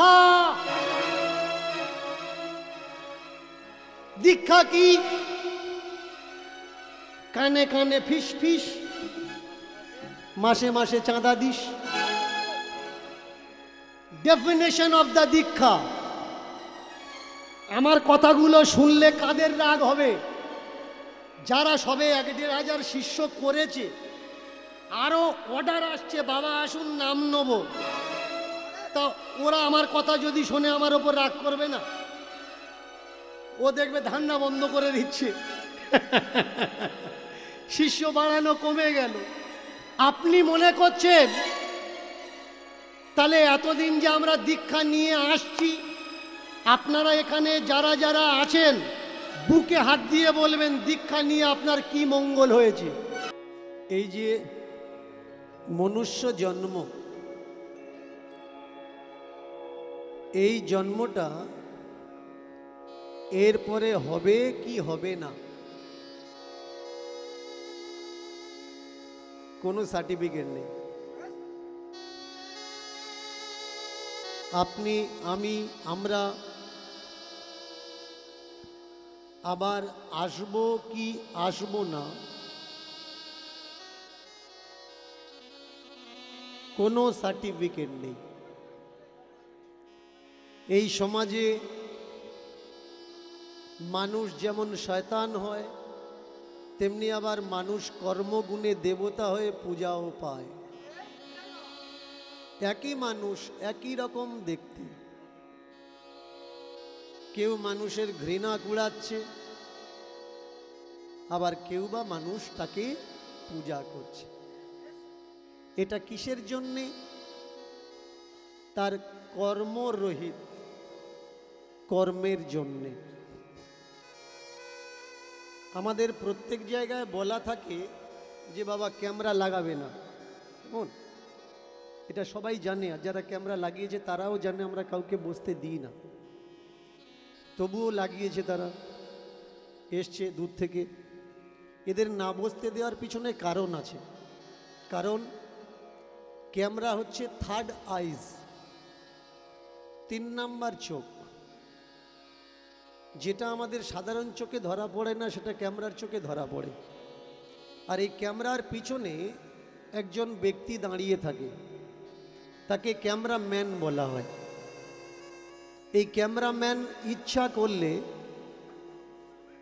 দীক্ষা। দীক্ষা কি? কানে কানে ফিস ফিস, মাসে মাসে চাঁদা দিস। ডেফিনেশন অফ দ্য দীক্ষা। আমার কথাগুলো শুনলে কাদের রাগ হবে? যারা সবে ১,৫০০ শিষ্য করেছে, আরো অর্ডার আসছে বাবা আসুন নাম নেব, তা ওরা আমার কথা যদি শোনে আমার ওপর রাগ করবে না? ও দেখবে ধান্না বন্ধ করে দিচ্ছে, শিষ্য বাড়ানো কমে গেল। আপনি মনে করছেন তাহলে এতদিন যে আমরা দীক্ষা নিয়ে আসছি, আপনারা এখানে যারা যারা আছেন বুকে হাত দিয়ে বলবেন দীক্ষা নিয়ে আপনার কি মঙ্গল হয়েছে? এই যে মনুষ্য জন্ম, এই জন্মটা এরপরে হবে কি হবে না কোনো সার্টিফিকেট নেই। আপনি, আমি, আমরা আবার আসবো কি আসবো না কোনো সার্টিফিকেট নেই। এই সমাজে মানুষ যেমন শয়তান হয়, তেমনি আবার মানুষ কর্মগুণে দেবতা হয়ে পূজাও পায়। একই মানুষ, একই রকম দেখতে, কেউ মানুষের ঘৃণা কুড়াচ্ছে, আবার কেউ বা মানুষ তাকে পূজা করছে। এটা কিসের জন্যে? তার কর্মরহিত, কর্মের জন্যে। আমাদের প্রত্যেক জায়গায় বলা থাকে যে বাবা ক্যামেরা লাগাবে না, এটা সবাই জানে, আর যারা ক্যামেরা লাগিয়েছে তারাও জানে আমরা কাউকে বসতে দিই না, তবুও লাগিয়েছে, তারা এসছে দূর থেকে। এদের না বসতে দেওয়ার পিছনে কারণ আছে। কারণ ক্যামেরা হচ্ছে থার্ড আইজ, ৩ নাম্বার চোখ। যেটা আমাদের সাধারণ চোখে ধরা পড়ে না সেটা ক্যামেরার চোখে ধরা পড়ে। আর এই ক্যামেরার পিছনে একজন ব্যক্তি দাঁড়িয়ে থাকে, তাকে ক্যামেরাম্যান বলা হয়। এই ক্যামেরাম্যান ইচ্ছা করলে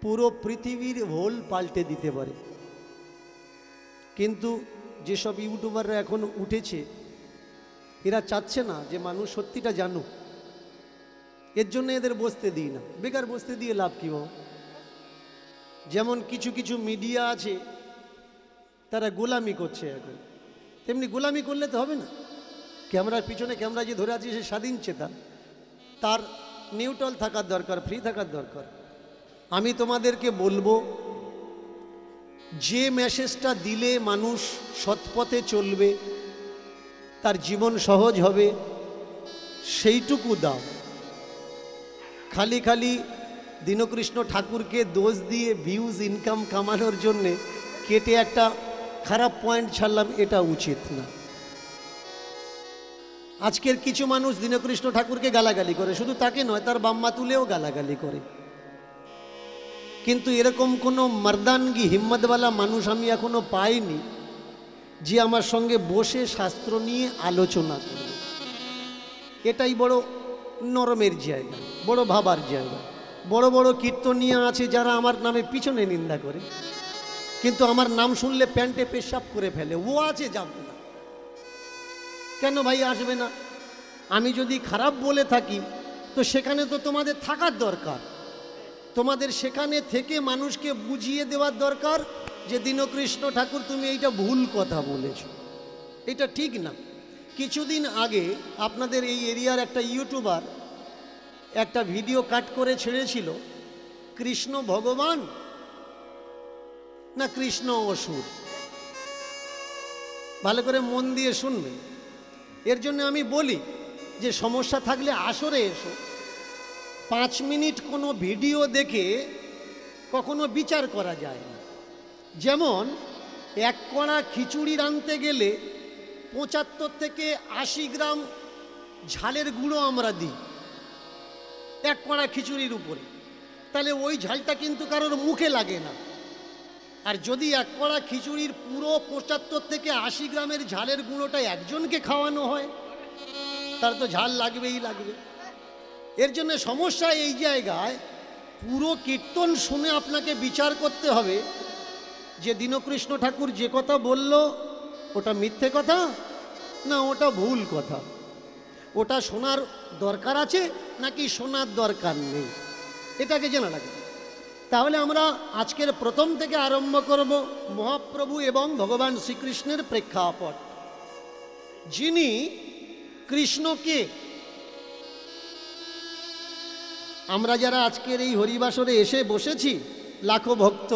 পুরো পৃথিবীর হোল পাল্টে দিতে পারে। কিন্তু যেসব ইউটিউবাররা এখন উঠেছে, এরা চাচ্ছে না যে মানুষ সত্যিটা জানুক, এর জন্য এদের বসতে দিই না। বেকার বসতে দিয়ে লাভ কি? যেমন কিছু কিছু মিডিয়া আছে তারা গোলামি করছে এখন, তেমনি গোলামি করলে তো হবে না। ক্যামেরার পিছনে ক্যামেরা যে ধরে আছে সে স্বাধীন চেতা, তার নিউট্রাল থাকার দরকার, ফ্রি থাকার দরকার। আমি তোমাদেরকে বলবো, যে মেসেজটা দিলে মানুষ সৎপথে চলবে, তার জীবন সহজ হবে, সেইটুকু দাও। খালি খালি দীনকৃষ্ণ ঠাকুরকে দোষ দিয়ে ভিউজ ইনকাম কামানোর জন্যে কেটে একটা খারাপ পয়েন্ট ছাড়লাম, এটা উচিত না। আজকের কিছু মানুষ দীনকৃষ্ণ ঠাকুরকে গালাগালি করে, শুধু তাকে নয় তার বাম্মা তুলেও গালাগালি করে। কিন্তু এরকম কোনো মর্দানগি হিম্মতওয়ালা মানুষ আমি এখনো পাইনি যে আমার সঙ্গে বসে শাস্ত্র নিয়ে আলোচনা করবে। এটাই বড় নরমের জায়গা, বড় ভাবার জায়গা। বড় বড় কীর্তনিয়া আছে যারা আমার নামে পিছনে নিন্দা করে, কিন্তু আমার নাম শুনলে প্যান্টে পেশাব করে ফেলে। ও আছে, যাব না কেন ভাই? আসবে না। আমি যদি খারাপ বলে থাকি তো সেখানে তো তোমাদের থাকার দরকার, তোমাদের সেখানে থেকে মানুষকে বুঝিয়ে দেওয়ার দরকার যে দীনকৃষ্ণ ঠাকুর তুমি এইটা ভুল কথা বলেছ, এটা ঠিক না। কিছুদিন আগে আপনাদের এই এরিয়ার একটা ইউটিউবার একটা ভিডিও কাট করে ছেড়েছিল, কৃষ্ণ ভগবান না কৃষ্ণ অসুর। ভালো করে মন দিয়ে শুনবেন। এর জন্য আমি বলি যে সমস্যা থাকলে আসরে এসো। 5 মিনিট কোনো ভিডিও দেখে কখনো বিচার করা যায় না। যেমন এক কড়া খিচুড়ি রাঁধতে গেলে 75 থেকে 80 গ্রাম ঝালের গুঁড়ো আমরা দিই এক কড়া খিচুড়ির উপরে, তাহলে ওই ঝালটা কিন্তু কারোর মুখে লাগে না। আর যদি এক কড়া খিচুড়ির পুরো 75 থেকে 80 গ্রামের ঝালের গুঁড়োটা একজনকে খাওয়ানো হয়, তার তো ঝাল লাগবেই লাগবে। এর জন্য সমস্যা এই জায়গায়, পুরো কীর্তন শুনে আপনাকে বিচার করতে হবে যে দীনকৃষ্ণ ঠাকুর যে কথা বলল ওটা মিথ্যে কথা না ওটা ভুল কথা, ওটা শোনার দরকার আছে নাকি শোনার দরকার নেই, এটাকে জানা লাগবে। তাহলে আমরা আজকের প্রথম থেকে আরম্ভ করব মহাপ্রভু এবং ভগবান শ্রীকৃষ্ণের প্রেক্ষাপট। যিনি কৃষ্ণকে, আমরা যারা আজকের এই হরিবাসরে এসে বসেছি লাখো ভক্ত,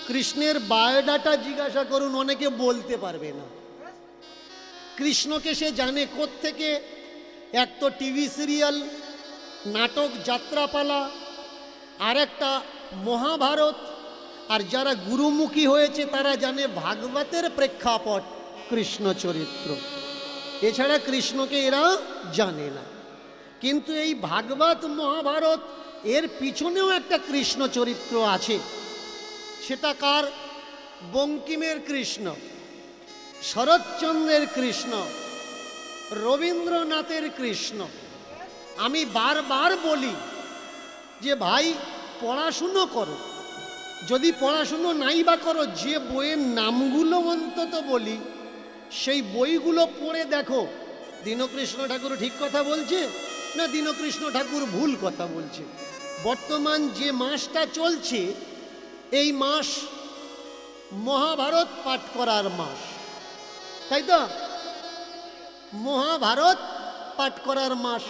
কৃষ্ণের বায়োডাটা জিজ্ঞাসা করুন, অনেকে বলতে পারবে না। কৃষ্ণকে সে জানে কোত্থেকে? এক তো টিভি সিরিয়াল, নাটক, যাত্রাপালা, আর একটা মহাভারত, আর যারা গুরুমুখী হয়েছে তারা জানে ভাগবতের প্রেক্ষাপট কৃষ্ণ চরিত্র, এছাড়া কৃষ্ণকে এরা জানে না। কিন্তু এই ভাগবত মহাভারত এর পিছনেও একটা কৃষ্ণ চরিত্র আছে। সেটা কার? বঙ্কিমের কৃষ্ণ, শরৎচন্দ্রের কৃষ্ণ, রবীন্দ্রনাথের কৃষ্ণ। আমি বারবার বলি যে ভাই পড়াশুনো করো, যদি পড়াশুনো নাই বা করো, যে বইয়ের নামগুলো অন্তত বলি সেই বইগুলো পড়ে দেখো দীনকৃষ্ণ ঠাকুর ঠিক কথা বলছে না দীনকৃষ্ণ ঠাকুর ভুল কথা বলছে। বর্তমান যে মাসটা চলছে এই মাস মহাভারত পাঠ করার মাস, তাই তো? মহাভারত পাঠ করার মাস।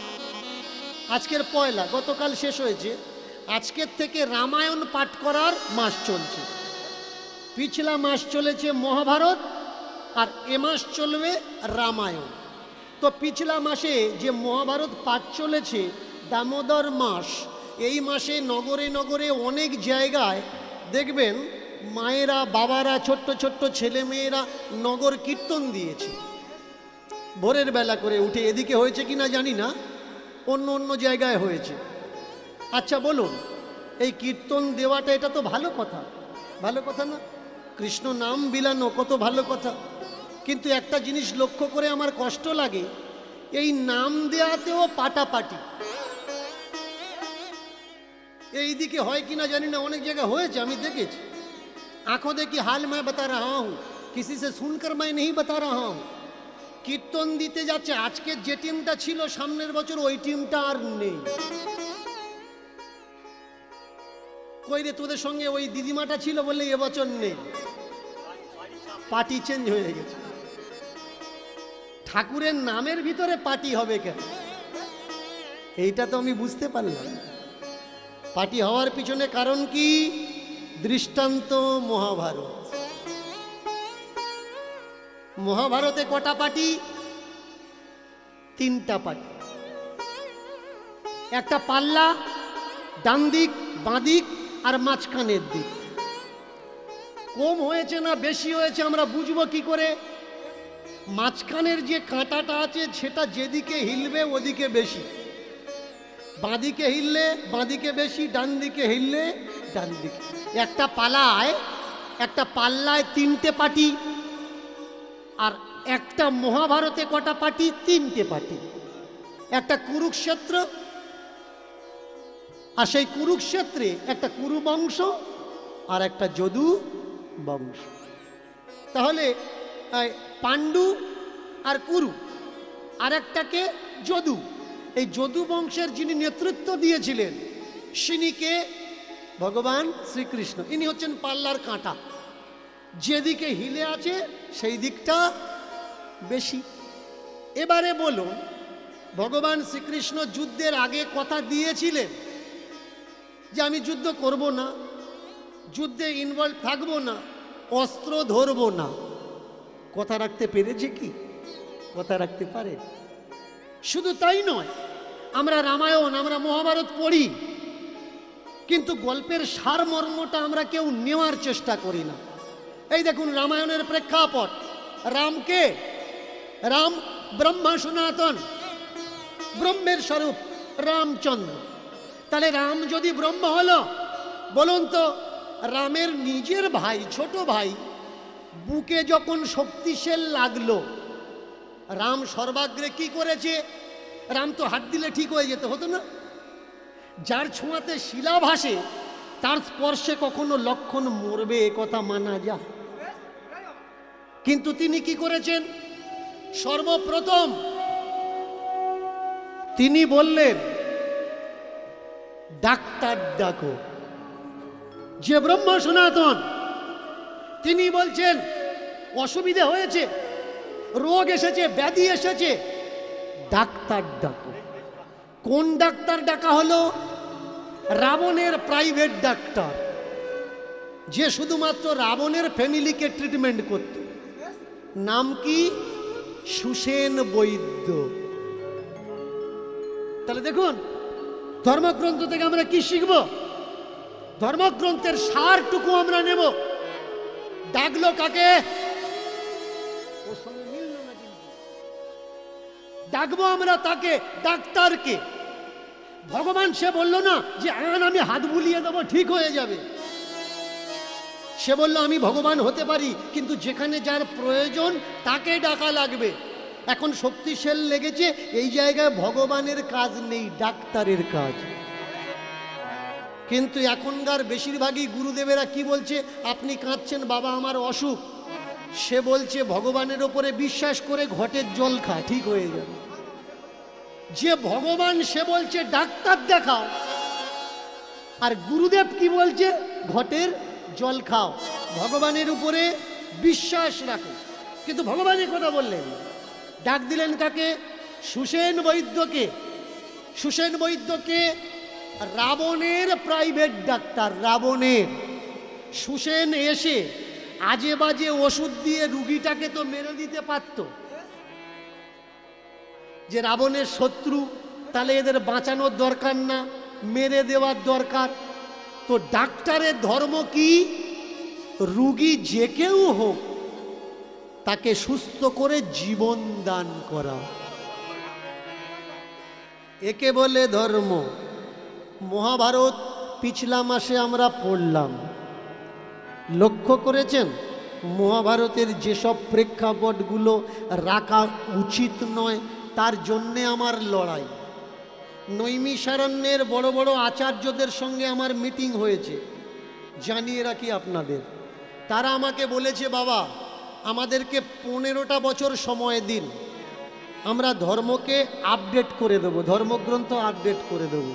আজকের পয়লা, গতকাল শেষ হয়েছে, আজকের থেকে রামায়ণ পাঠ করার মাস চলছে। পিছলা মাস চলেছে মহাভারত আর এ মাস চলবে রামায়ণ। তো পিছলা মাসে যে মহাভারত পাঠ চলেছে দামোদর মাস, এই মাসে নগরে নগরে অনেক জায়গায় দেখবেন মায়েরা, বাবারা, ছোট্ট ছোট্ট ছেলে মেয়েরা নগর কীর্তন দিয়েছে ভোরের বেলা করে উঠে। এদিকে হয়েছে কি না জানি না, অন্য অন্য জায়গায় হয়েছে। আচ্ছা বলুন, এই কীর্তন দেওয়াটা এটা তো ভালো কথা, ভালো কথা না? কৃষ্ণ নাম বিলানো কত ভালো কথা। কিন্তু একটা জিনিস লক্ষ্য করে আমার কষ্ট লাগে, এই নাম দেওয়াতেও পাটাপাটি। এই দিকে হয় কিনা জানি না, অনেক জায়গায় হয়েছে, আমি দেখেছি। आंखों देखी हाल मैं बता रहा हूं, किसी से सुनकर मैं नहीं बता रहा हूं। কীর্তন দিতে যাচ্ছে, আজকে যে টিমটা ছিল সামনের বছর ওই টিমটা আর নেই। কই রে, তোদের সঙ্গে ওই দিদিমাটা ছিল বলে এবছর নেই, পার্টি চেঞ্জ হয়ে গেছে। ঠাকুরের নামের ভিতরে পার্টি হবে কেন? এইটা তো আমি বুঝতে পারলাম। পার্টি হওয়ার পিছনে কারণ কি? দৃষ্টান্ত মহাভারত। মহাভারতে কটা পার্টি? 3টা পার্টি। একটা পাল্লা, ডান দিক, বাঁ দিক আর মাঝখানের দিক। কম হয়েছে না বেশি হয়েছে আমরা বুঝবো কি করে? মাঝখানের যে কাঁটাটা আছে সেটা যেদিকে হিলবে ওদিকে বেশি, বাঁদিকে হিললে বাঁদিকে বেশি, ডান দিকে হিললে ডান দিকে। একটা পাল্লায় 3টে পার্টি, আর একটা মহাভারতে কটা পার্টি? 3টে পার্টি। একটা কুরুক্ষেত্র, আর সেই কুরুক্ষেত্রে একটা কুরু বংশ আর একটা যদু বংশ। তাহলে পাণ্ডু আর কুরু, আর একটাকে যদু। এই যদু বংশের যিনি নেতৃত্ব দিয়েছিলেন তিনি কে? ভগবান শ্রীকৃষ্ণ। ইনি হচ্ছেন পাল্লার কাঁটা, যেদিকে হিলে আছে সেই দিকটা বেশি। এবারে বলুন, ভগবান শ্রীকৃষ্ণ যুদ্ধের আগে কথা দিয়েছিলেন যে আমি যুদ্ধ করব না, যুদ্ধে ইনভলভ থাকবো না, অস্ত্র ধরবো না। কথা রাখতে পেরেছে কি? কথা রাখতে পারে? শুধু তাই নয়, আমরা রামায়ণ, আমরা মহাভারত পড়ি, কিন্তু গল্পের সারমর্মটা আমরা কেউ নেওয়ার চেষ্টা করি না। এই দেখুন রামায়ণের প্রেক্ষাপট, রামকে, রাম ব্রহ্মা সনাতন, ব্রহ্মের স্বরূপ রামচন্দ্র। তাহলে রাম যদি ব্রহ্ম হলো, বলুন তো রামের নিজের ভাই, ছোট ভাই বুকে যখন শক্তিশাল লাগলো, রাম সর্বাগ্রে কি করেছে? রাম তো হাত দিলে ঠিক হয়ে যেতে হতো না? যার ছোঁয়াতে শিলা ভাসে তার স্পর্শে কখনো লক্ষণ মরবে এ কথা মানা যায়, কিন্তু তিনি কি করেছেন? সর্বপ্রথম তিনি বললেন ডাক্তার ডাকো। যে ব্রহ্ম সনাতন তিনি বলছেন অসুবিধা হয়েছে, রোগ এসেছে, ব্যাধি এসেছে, ডাক্তার ডাকো। কোন ডাক্তার ডাকা হলো? রাবণের প্রাইভেট ডাক্তার, যে শুধুমাত্র রাবণের ফ্যামিলিকে ট্রিটমেন্ট করত। নাম কি? সুসেন বৈদ্য। তাহলে দেখুন ধর্মগ্রন্থ থেকে আমরা কি শিখব? ধর্মগ্রন্থের সারটুকু আমরা নেব। ডাকলো কাকে? ওর সঙ্গে মিলল না কিন্তু। ডাকবো আমরা তাকে, ডাক্তারকে। ভগবান সে বলল না যে আমি হাত বুলিয়ে দেবো ঠিক হয়ে যাবে। সে বলল আমি ভগবান হতে পারি, কিন্তু যেখানে যার প্রয়োজন তাকে ডাকা লাগবে। এখন শক্তিশাল লেগেছে, এই জায়গায় ভগবানের কাজ নেই, ডাক্তারের কাজ। কিন্তু এখনকার বেশিরভাগই গুরুদেবেরা কি বলছে? আপনি কাঁদছেন বাবা আমার অসুখ, সে বলছে ভগবানের ওপরে বিশ্বাস করে ঘটের জল খা, ঠিক হয়ে যাবে। যে ভগবান সে বলছে ডাক্তার দেখাও, আর গুরুদেব কি বলছে? ঘটের জল খাও, ভগবানের উপরে বিশ্বাস রাখো। কিন্তু ভগবানের কথা বললেন, ডাক দিলেন কাকে? সুসেন বৈদ্যকে। সুসেন বৈদ্যকে রাবণের প্রাইভেট ডাক্তার, রাবণের। সুসেন এসে আজে বাজে ওষুধ দিয়ে রুগীটাকে তো মেরে দিতে পারত, যে রাবণের শত্রু, তাহলে এদের বাঁচানোর দরকার না, মেরে দেওয়ার দরকার। তো ডাক্তারের ধর্ম কি? রুগী যে কেউ হোক তাকে সুস্থ করে জীবন দান করা, একে বলে ধর্ম। মহাভারত পিছলা মাসে আমরা পড়লাম, লক্ষ্য করেছেন মহাভারতের যেসব প্রেক্ষাপটগুলো রাখা উচিত নয় তার জন্যে আমার লড়াই। নৈমিষারণ্যের বড় বড় আচার্যদের সঙ্গে আমার মিটিং হয়েছে, জানিয়ে রাখি আপনাদের। তারা আমাকে বলেছে বাবা আমাদেরকে 15টা বছর সময় দিন, আমরা ধর্মকে আপডেট করে দেবো, ধর্মগ্রন্থ আপডেট করে দেবো।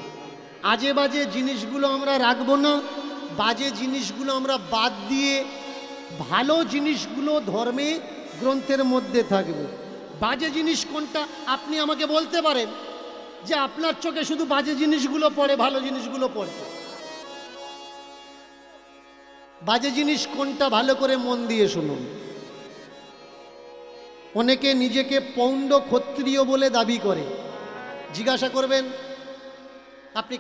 আজে বাজে জিনিসগুলো আমরা রাখবো না, বাজে জিনিসগুলো আমরা বাদ দিয়ে ভালো জিনিসগুলো ধর্মে গ্রন্থের মধ্যে থাকবে। বাজে জিনিস কোনটা আপনি আমাকে বলতে পারেন যে আপনার চোখে শুধু বাজে জিনিসগুলো পড়ে, ভালো জিনিসগুলো পড়ে। বাজে জিনিস কোনটা ভালো করে মন দিয়ে শুনুন। অনেকে নিজেকে পৌণ্ড ক্ষত্রিয় বলে দাবি করে, জিজ্ঞাসা করবেন আপনি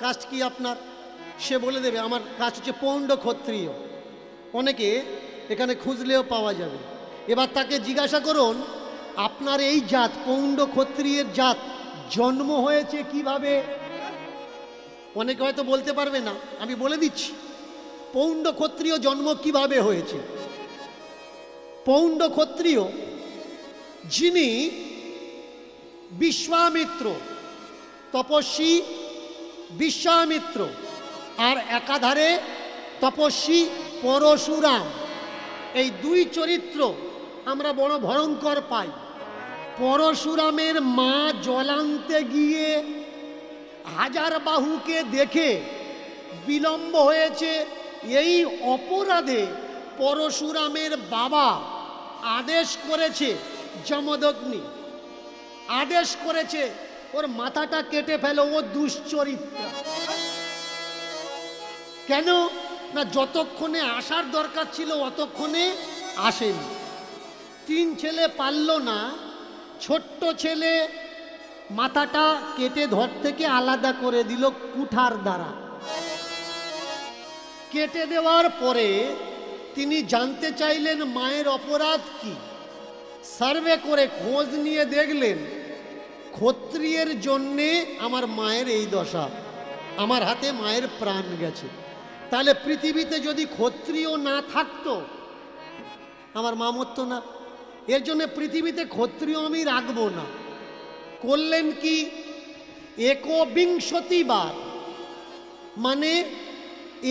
কাস্ট কি আপনার, সে বলে দেবে আমার কাস্ট হচ্ছে পৌণ্ড ক্ষত্রিয়। অনেকে এখানে খুঁজলেও পাওয়া যাবে। এবার তাকে জিজ্ঞাসা করুন আপনার এই জাত পৌণ্ড ক্ষত্রিয়ের জাত জন্ম হয়েছে কিভাবে? অনেকে হয়তো বলতে পারবে না, আমি বলে দিচ্ছি পৌণ্ড ক্ষত্রিয় জন্ম কিভাবে হয়েছে। পৌণ্ড ক্ষত্রিয় যিনি বিশ্বামিত্র, তপস্বী বিশ্বামিত্র, আর একাধারে তপস্বী পরশুরাম, এই দুই চরিত্র আমরা বড় ভয়ঙ্কর পাই। পরশুরামের মা জল আনতে গিয়ে হাজার বাহুকে দেখে বিলম্ব হয়েছে, এই অপরাধে পরশুরামের বাবা আদেশ করেছে, যমদগ্নি আদেশ করেছে ওর মাথাটা কেটে ফেলো, ও দুশ্চরিত্র। কেন না যতক্ষণে আসার দরকার ছিল অতক্ষণে আসেনি। 3 ছেলে পারল না, ছোট্ট ছেলে মাথাটা কেটে ধর থেকে আলাদা করে দিল কুঠার দ্বারা। কেটে দেওয়ার পরে তিনি জানতে চাইলেন মায়ের অপরাধ কি। সার্ভে করে খোঁজ নিয়ে দেখলেন ক্ষত্রিয়ের জন্যে আমার মায়ের এই দশা, আমার হাতে মায়ের প্রাণ গেছে। তাহলে পৃথিবীতে যদি ক্ষত্রিয় না থাকতো আমার মা মরতো না। এর জন্য পৃথিবীতে ক্ষত্রিয় আমি রাখবো না। করলেন কি, একবিংশতি বার মানে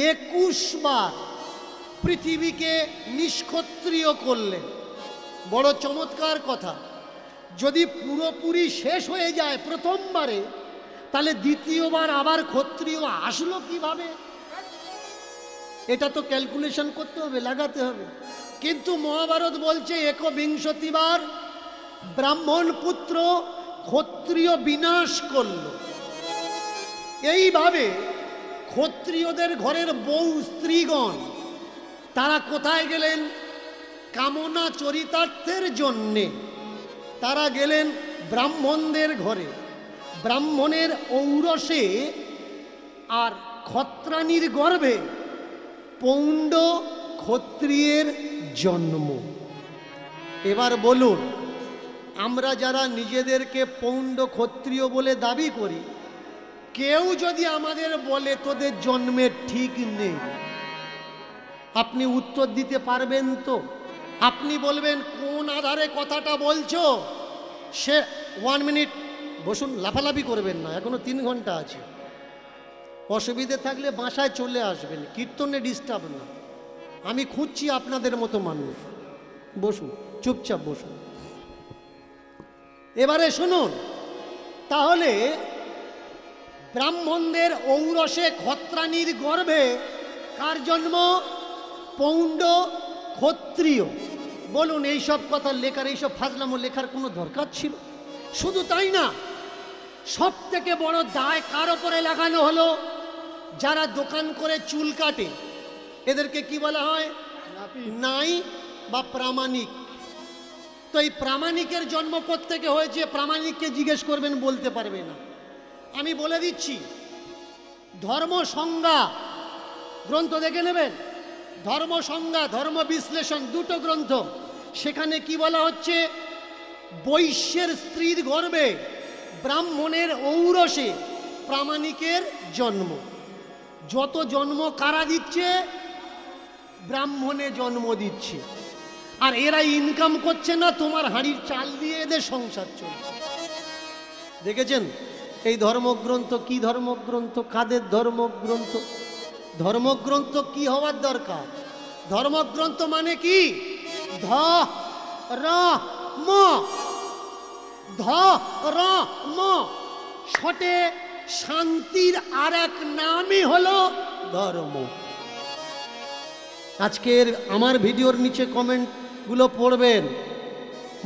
21 বার পৃথিবীকে নিষ্ক্ষত্রিয় করলেন। বড় চমৎকার কথা। যদি পুরোপুরি শেষ হয়ে যায় প্রথমবারে, তাহলে দ্বিতীয়বার আবার ক্ষত্রিয় আসলো কিভাবে? এটা তো ক্যালকুলেশন করতে হবে, লাগাতে হবে। কিন্তু মহাভারত বলছে একবিংশতি বার ব্রাহ্মণ পুত্র ক্ষত্রিয় বিনাশ করল। এইভাবে ক্ষত্রিয়দের ঘরের বউ স্ত্রীগণ তারা কোথায় গেলেন? কামনা চরিতার্থের জন্যে তারা গেলেন ব্রাহ্মণদের ঘরে। ব্রাহ্মণের ঔরসে আর ক্ষত্রাণীর গর্ভে পৌণ্ড ক্ষত্রিয়ের জন্ম। এবার বলুন, আমরা যারা নিজেদেরকে পৌণ্ড ক্ষত্রিয় বলে দাবি করি, কেউ যদি আমাদের বলে তোদের জন্মের ঠিক নেই, আপনি উত্তর দিতে পারবেন তো? আপনি বলবেন কোন আধারে কথাটা বলছো? সে 1 মিনিট বসুন, লাফালাফি করবেন না, এখনো 3 ঘন্টা আছে। অসুবিধে থাকলে বাসায় চলে আসবেন, কীর্তনে ডিস্টার্ব না। আমি খুঁজছি আপনাদের মতো মানুষ। বসুন, চুপচাপ বসুন। এবারে শুনুন, তাহলে ব্রাহ্মণদের ঔরসে ক্ষত্রাণীর গর্ভে কার জন্ম? পৌণ্ড ক্ষত্রিয়। বলুন, এইসব কথা লেখার, এইসব ফাজলামো লেখার কোনো দরকার ছিল? শুধু তাই না, সব থেকে বড় দায় কার ওপরে লাগানো হলো? যারা দোকান করে চুল কাটে, এদেরকে কি বলা হয়? নাই বা প্রামাণিক। তো এই প্রামাণিকের জন্ম কোত্থেকে হয়েছে? প্রামাণিককে জিজ্ঞেস করবেন, বলতে পারবে না। আমি বলে দিচ্ছি, ধর্ম সংজ্ঞা গ্রন্থ দেখে নেবেন। ধর্ম সংজ্ঞা, ধর্ম বিশ্লেষণ, দুটো গ্রন্থ। সেখানে কি বলা হচ্ছে? বৈশ্যের স্ত্রীর গর্ভে ব্রাহ্মণের ঔরসে প্রামাণিকের জন্ম। যত জন্ম কারা দিচ্ছে? ব্রাহ্মণে জন্ম দিচ্ছে। আর এরা ইনকাম করছে না, তোমার হাঁড়ির চাল দিয়ে এদের সংসার চলছে। দেখেছেন এই ধর্মগ্রন্থ কি ধর্মগ্রন্থ? কাদের ধর্মগ্রন্থ? ধর্মগ্রন্থ কি হওয়ার দরকার? ধর্মগ্রন্থ মানে কি? ধ র ম, ধ র ম, শটে শান্তির আর এক নামই হলো ধর্ম। আজকের আমার ভিডিওর নিচে কমেন্টগুলো পড়বেন।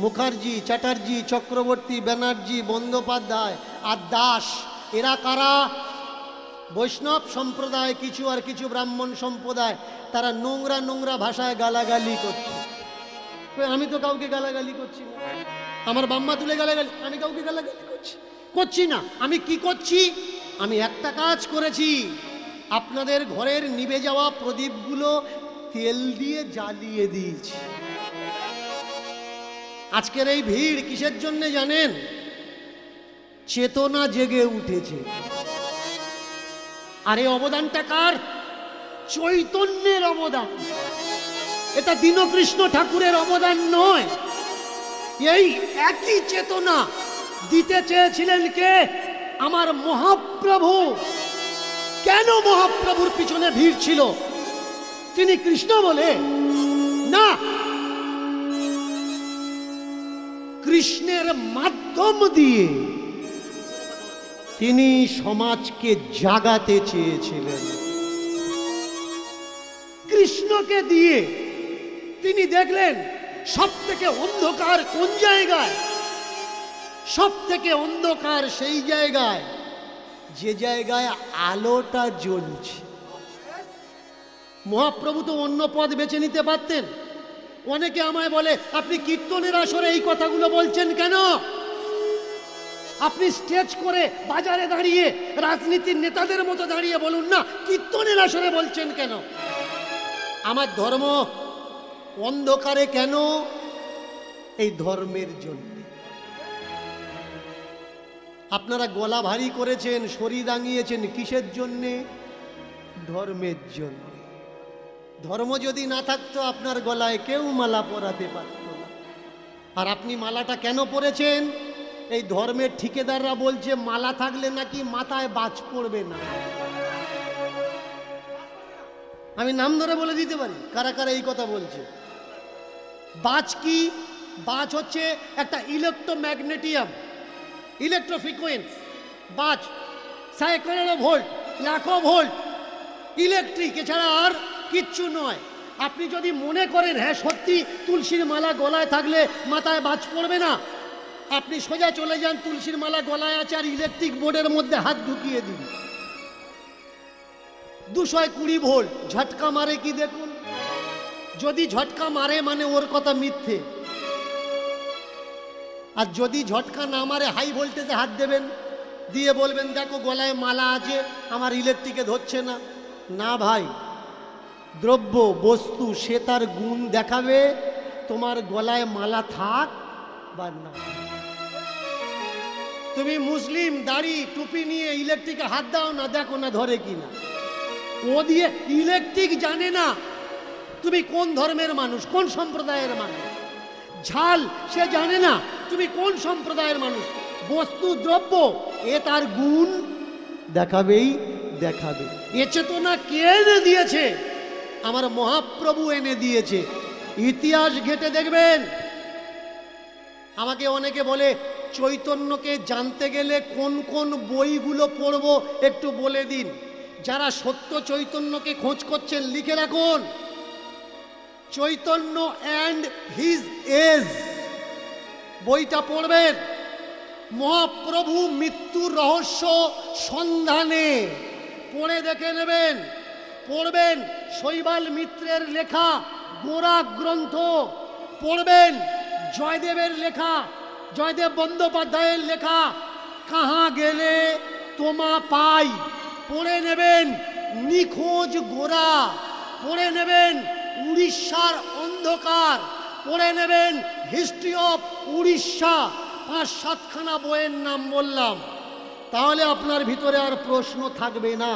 মুখার্জি, চ্যাটার্জি, চক্রবর্তী, ব্যানার্জি, বন্দ্যোপাধ্যায় আর দাস, এরা কারা? বৈষ্ণব সম্প্রদায় কিছু, আর কিছু ব্রাহ্মণ সম্প্রদায়। তারা নোংরা নোংরা ভাষায় গালাগালি করছে। আমি তো কাউকে গালাগালি করছি না। আমার বাম্মা তুলে গালাগালি, আমি কাউকে গালাগালি করছি না। আমি কি করছি? আমি একটা কাজ করেছি, আপনাদের ঘরের নিভে যাওয়া প্রদীপগুলো তেল দিয়ে জ্বালিয়ে দিয়েছি। আজকের এই ভিড় কিসের জন্য জানেন? চেতনা জেগে উঠেছে। আর এই অবদানটা কার? চৈতন্যের অবদান। এটা দীনকৃষ্ণ ঠাকুরের অবদান নয়। এই একই চেতনা দিতে চেয়েছিলেন কে? আমার মহাপ্রভু। কেন মহাপ্রভুর পিছনে ভিড় ছিল? তিনি কৃষ্ণ বলে না, কৃষ্ণের মাধ্যম দিয়ে তিনি সমাজকে জাগাতে চেয়েছিলেন। কৃষ্ণকে দিয়ে তিনি দেখলেন সব থেকে অন্ধকার কোন জায়গায়? সব থেকে অন্ধকার সেই জায়গায় যে জায়গায় আলোটা জ্বলছে। মহাপ্রভু তো অন্য পথ বেছে নিতে পারতেন। অনেকে আমায় বলে, আপনি কীর্তনের আসরে এই কথাগুলো বলছেন কেন? আপনি স্টেজ করে বাজারে দাঁড়িয়ে রাজনীতির নেতাদের মতো দাঁড়িয়ে বলুন না, কীর্তনের আসরে বলছেন কেন? আমার ধর্ম অন্ধকারে কেন? এই ধর্মের জন্য। আপনারা গলা ভারী করেছেন, শরীর রাঙিয়েছেন কিসের জন্যে? ধর্মের জন্য। ধর্ম যদি না থাকতো আপনার গলায় কেউ মালা পরাতে পারত না। আর আপনি মালাটা কেন পরেছেন? এই ধর্মের ঠিকাদাররা বলছে মালা থাকলে নাকি মাথায় বাজ পড়বে না। আমি নাম ধরে বলে দিতে পারি কারা কারা এই কথা বলছে। বাজ কি? বাজ হচ্ছে একটা ইলেকট্রোম্যাগনেটিয়াম, ইলেকট্রোফ্রিকোয়েন্স। বাজ সাইকেলেরও ভোল্ট, লাখো ভোল্ট, ইলেকট্রিক, এছাড়া আর কিচ্ছু নয়। আপনি যদি মনে করেন হ্যাঁ সত্যি তুলসীর মালা গলায় থাকলে মাথায় বাজ পড়বে না, আপনি সোজা চলে যান, তুলসীর মালা গলায় আছে আর ইলেকট্রিক বোর্ডের মধ্যে হাত ঢুকিয়ে দিন, 220 ভোল্ট ঝটকা মারে কি দেখুন। যদি ঝটকা মারে মানে ওর কথা মিথ্যে, আর যদি ঝটকা না মারে হাই ভোল্টেজে হাত দেবেন, দিয়ে বলবেন দেখো গলায় মালা আছে আমার ইলেকট্রিকে ধরছে না। না ভাই, দ্রব্য বস্তু সে তার গুণ দেখাবে, তোমার গলায় মালা থাক বা না। তুমি মুসলিম দাড়ি টুপি নিয়ে ইলেকট্রিকে হাত দাও না, দেখো না ধরে কিনা। ও দিয়ে ইলেকট্রিক জানে না তুমি কোন ধর্মের মানুষ, কোন সম্প্রদায়ের মানুষ। ঝাল সে জানে না তুমি কোন সম্প্রদায়ের মানুষ। বস্তু দ্রব্য এ তার গুণ দেখাবেই দেখাবে। এ চেতনা কে এনে দিয়েছে? আমার মহাপ্রভু এনে দিয়েছে। ইতিহাস ঘেটে দেখবেন। আমাকে অনেকে বলে চৈতন্যকে জানতে গেলে কোন কোন বইগুলো পড়বো একটু বলে দিন। যারা সত্য চৈতন্যকে খোঁজ করছেন লিখে রাখুন, চৈতন্য অ্যান্ড হিজ এজ বইটা পড়বেন। মহাপ্রভু মৃত্যুর রহস্য সন্ধানে পড়ে দেখে নেবেন। পড়বেন শৈবাল মিত্রের লেখা গোরা গ্রন্থ, পড়বেন জয়দেবের লেখা, জয়দেব বন্দ্যোপাধ্যায়ের লেখা কাহা গেলে তোমা পাই, পড়ে নেবেন নিখোঁজ গোরা, পড়ে নেবেন উড়িষ্যার অন্ধকার, পড়ে নেবেন হিস্ট্রি অফ উড়িষ্যা। 5-7খানা বইয়ের নাম বললাম, তাহলে আপনার ভিতরে আর প্রশ্ন থাকবে না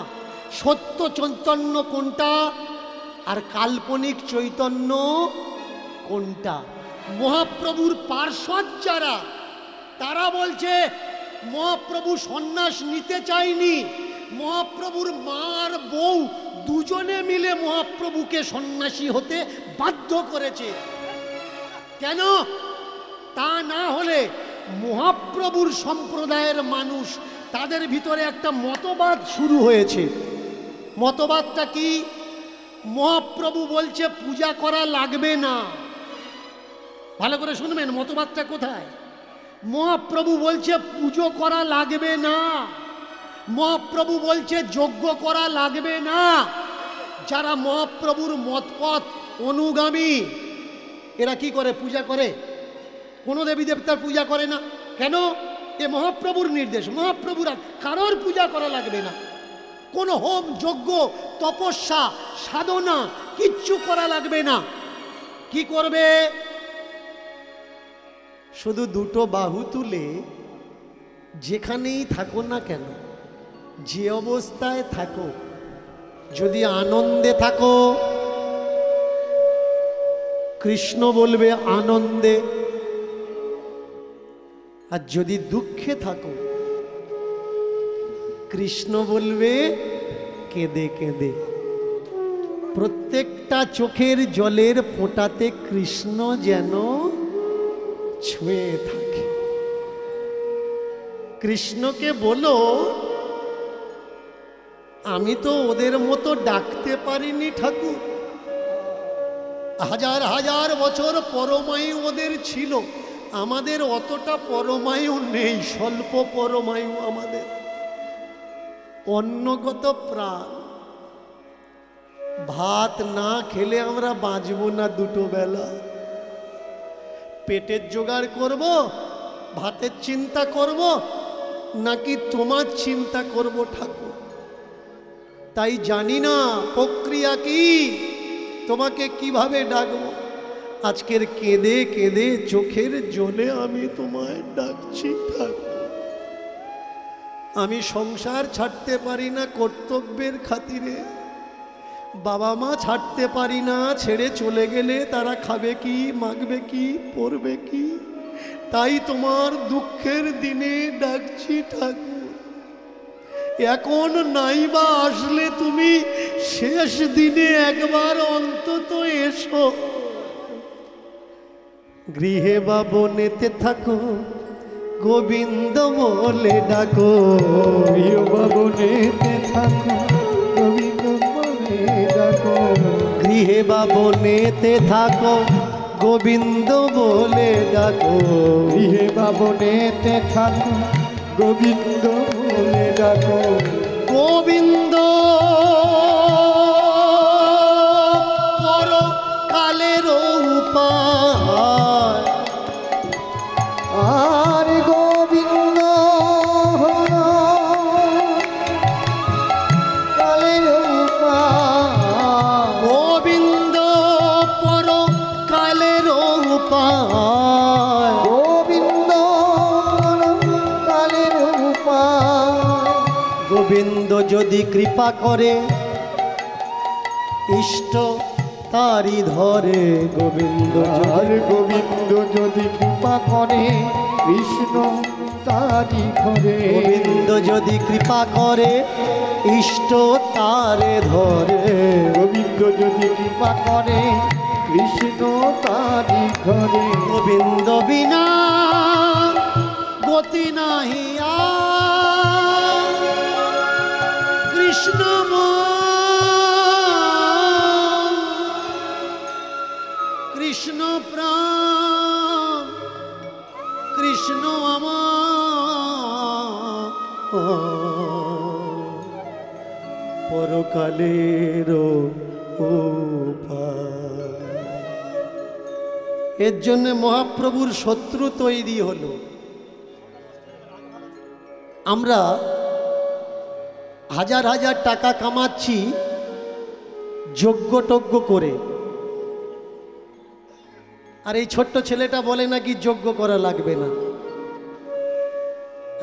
সত্য চৈতন্য কোনটা আর কাল্পনিক চৈতন্য কোনটা। মহাপ্রভুর পার্ষদ যারা, তারা বলছে মহাপ্রভু সন্ন্যাস নিতে চায়নি, মহাপ্রভুর মার বউ দুজনে মিলে মহাপ্রভুকে সন্ন্যাসী হতে বাধ্য করেছে। কেন? তা না হলে মহাপ্রভুর সম্প্রদায়ের মানুষ, তাদের ভিতরে একটা মতবাদ শুরু হয়েছে। মতবাদটা কি? মহাপ্রভু বলছে পূজা করা লাগবে না। ভালো করে শুনবেন মতবাদটা কোথায়। মহাপ্রভু বলছে পুজো করা লাগবে না, মহাপ্রভু বলছে যজ্ঞ করা লাগবে না। যারা মহাপ্রভুর মতপথ অনুগামী এরা কি করে? পূজা করে। কোনো দেবী দেবতার পূজা করে না। কেন? এ মহাপ্রভুর নির্দেশ, মহাপ্রভুর কারোর পূজা করা লাগবে না। কোনো হোম যজ্ঞ তপস্যা সাধনা কিচ্ছু করা লাগবে না। কি করবে? শুধু দুটো বাহু তুলে যেখানেই থাকো না কেন, যে অবস্থায় থাকো, যদি আনন্দে থাকো কৃষ্ণ বলবে আনন্দে, আর যদি দুঃখে থাকো কৃষ্ণ বলবে কেঁদে কেঁদে। প্রত্যেকটা চোখের জলের ফোঁটাতে কৃষ্ণ যেন ছুঁয়ে থাকে। কৃষ্ণকে বলো আমি তো ওদের মতো ডাকতে পারিনি ঠাকুর, হাজার হাজার বছর পরমায়ু ওদের ছিল, আমাদের অতটা পরমায়ু নেই, স্বল্প পরমায়ু আমাদের। অন্নগত প্রাণ, ভাত না খেলে আমরা বাঁচব না দুটো বেলা। পেটের জোগাড় করব, ভাতের চিন্তা করব, নাকি তোমার চিন্তা করব ঠাকুর? তাই জানি না প্রক্রিয়া কি, তোমাকে কিভাবে ডাকবো। আজকের কেঁদে কেঁদে চোখের জলে আমি তোমায় ডাকছি ঠাকুর। আমি সংসার ছাড়তে পারি না কর্তব্যের খাতিরে, বাবা মা ছাড়তে পারি না, ছেড়ে চলে গেলে তারা খাবে কি, মাখবে কি, পরবে কি, তাই তোমার দুঃখের দিনে ডাকছি ঠাকুর। এখন নাইবা আসলে তুমি শেষ দিনে একবার অন্তত এসো। গৃহে বা বনেতে থাকো গোবিন্দ বলে ডাকো, গৃহ বা বনেতে থাকো গোবিন্দ বলে ডাকো, গৃহে বা বনেতে থাকো গোবিন্দ বলে ডাকো, গৃহে বা বনেতে থাকো গোবিন্দ বলে ডাকো, গোবিন্দ পরকালের উপায়, আর গোবিন্দ কালের উপায়, গোবিন্দ পরকালের উপায়, গোবিন্দ কালের উপায়, গোবিন্দ যদি কৃপা করে ইষ্ট তারি ধরে, গোবিন্দ আর গোবিন্দ যদি কৃপা করে কৃষ্ণ তারি ঘরে, গোবিন্দ যদি কৃপা করে ইষ্ট তারে ধরে, গোবিন্দ যদি কৃপা করে কৃষ্ণ তারি ঘরে, গোবিন্দ বিনা গতি নাহি আর, কৃষ্ণ কৃষ্ণ প্রাণ, কৃষ্ণ আমার পরকালের উপায়। এর জন্য মহাপ্রভুর শত্রু তৈরি হলো। আমরা হাজার হাজার টাকা কামাচ্ছি যজ্ঞ করে, আর এই ছোট্ট ছেলেটা বলে নাকি যজ্ঞ করা লাগবে না।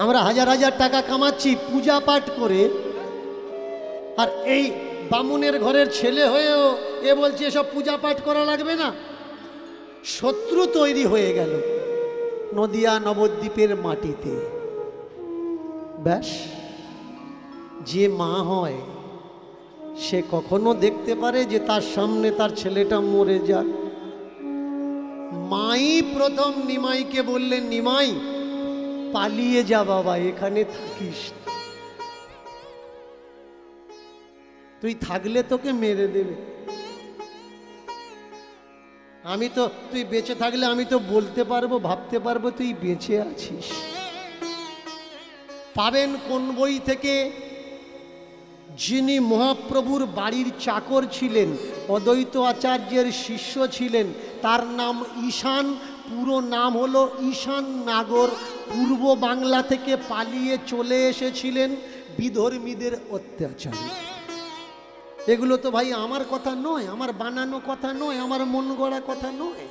আমরা হাজার হাজার টাকা কামাচ্ছি পূজা পাঠ করে, আর এই বামুনের ঘরের ছেলে হয়েও এ বলছে এসব পূজা পাঠ করা লাগবে না। শত্রু তৈরি হয়ে গেল নদিয়া নবদ্বীপের মাটিতে। ব্যাস, যে মা হয় সে কখনো দেখতে পারে যে তার সামনে তার ছেলেটা মরে যাক। মাই প্রথম নিমাইকে বললেন, নিমাই পালিয়ে যা বাবা, এখানে থাকিস, তুই থাকলে তোকে মেরে দেবে। আমি তো, তুই বেঁচে থাকলে আমি তো বলতে পারবো, ভাবতে পারবো তুই বেঁচে আছিস। পাবেন কোন বই থেকে? যিনি মহাপ্রভুর বাড়ির চাকর ছিলেন, অদ্বৈত আচার্যের শিষ্য ছিলেন, তার নাম ঈশান। পুরো নাম হলো ঈশান নাগর। পূর্ব বাংলা থেকে পালিয়ে চলে এসেছিলেন বিধর্মীদের অত্যাচারে। এগুলো তো ভাই আমার কথা নয়, আমার বানানো কথা নয়, আমার মন গড়া কথা নয়,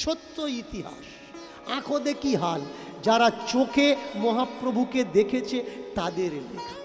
সত্য ইতিহাস। আঁখো দেখি হাল, যারা চোখে মহাপ্রভুকে দেখেছে তাদের লেখা।